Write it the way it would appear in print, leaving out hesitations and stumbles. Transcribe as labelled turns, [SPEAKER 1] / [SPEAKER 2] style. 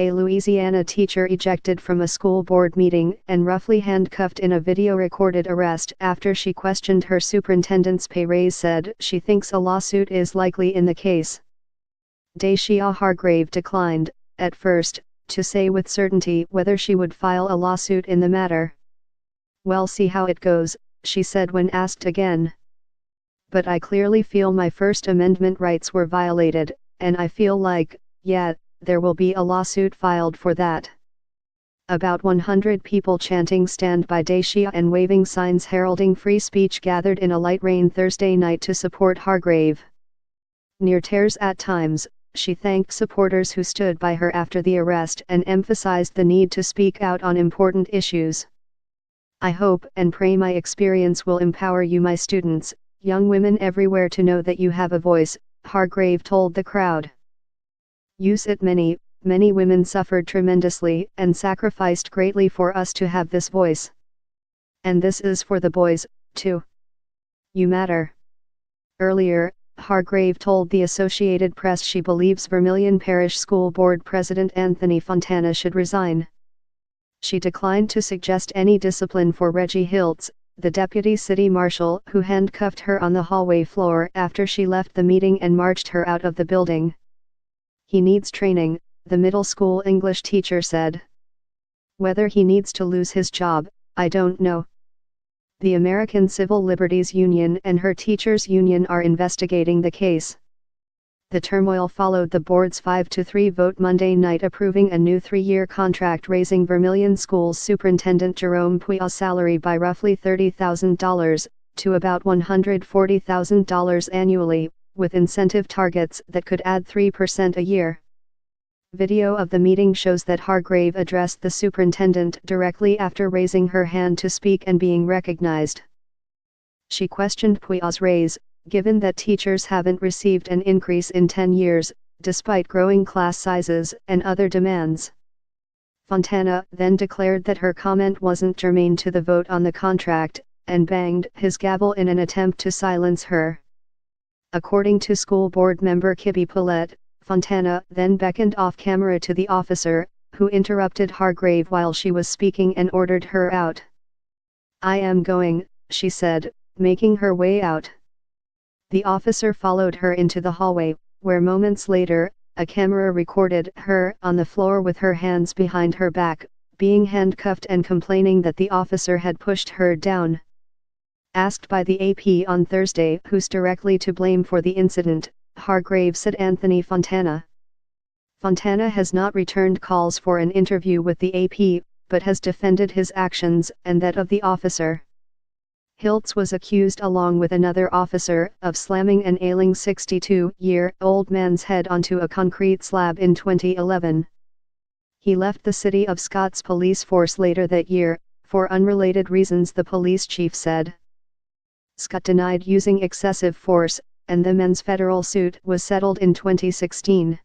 [SPEAKER 1] A Louisiana teacher ejected from a school board meeting and roughly handcuffed in a video-recorded arrest after she questioned her superintendent's pay raise said she thinks a lawsuit is likely in the case. Dacia Hargrave declined, at first, to say with certainty whether she would file a lawsuit in the matter. "We'll see how it goes," she said when asked again. "But I clearly feel my First Amendment rights were violated, and I feel like, yeah, there will be a lawsuit filed for that." About 100 people chanting "Stand by Dacia" and waving signs heralding free speech gathered in a light rain Thursday night to support Hargrave. Near tears at times, she thanked supporters who stood by her after the arrest and emphasized the need to speak out on important issues. "I hope and pray my experience will empower you, my students, young women everywhere, to know that you have a voice," Hargrave told the crowd. "You said many women suffered tremendously and sacrificed greatly for us to have this voice. And this is for the boys, too. You matter." Earlier, Hargrave told the Associated Press she believes Vermilion Parish School Board President Anthony Fontana should resign. She declined to suggest any discipline for Reggie Hiltz, the deputy city marshal who handcuffed her on the hallway floor after she left the meeting and marched her out of the building. "He needs training," the middle school English teacher said. "Whether he needs to lose his job, I don't know." The American Civil Liberties Union and her teachers' union are investigating the case. The turmoil followed the board's 5-3 vote Monday night approving a new 3-year contract raising Vermilion Schools Superintendent Jerome Puya's salary by roughly $30,000, to about $140,000 annually, with incentive targets that could add 3% a year. Video of the meeting shows that Hargrave addressed the superintendent directly after raising her hand to speak and being recognized. She questioned Puya's raise, given that teachers haven't received an increase in 10 years, despite growing class sizes and other demands. Fontana then declared that her comment wasn't germane to the vote on the contract, and banged his gavel in an attempt to silence her. According to school board member Kibby Paulette, Fontana then beckoned off camera to the officer, who interrupted Hargrave while she was speaking and ordered her out. "I am going," she said, making her way out. The officer followed her into the hallway, where moments later, a camera recorded her on the floor with her hands behind her back, being handcuffed and complaining that the officer had pushed her down. Asked by the AP on Thursday who's directly to blame for the incident, Hargrave said Anthony Fontana. Fontana has not returned calls for an interview with the AP, but has defended his actions and that of the officer. Hiltz was accused along with another officer of slamming an ailing 62-year-old man's head onto a concrete slab in 2011. He left the city of Scott's police force later that year, for unrelated reasons, the police chief said. Scott denied using excessive force, and the men's federal suit was settled in 2016.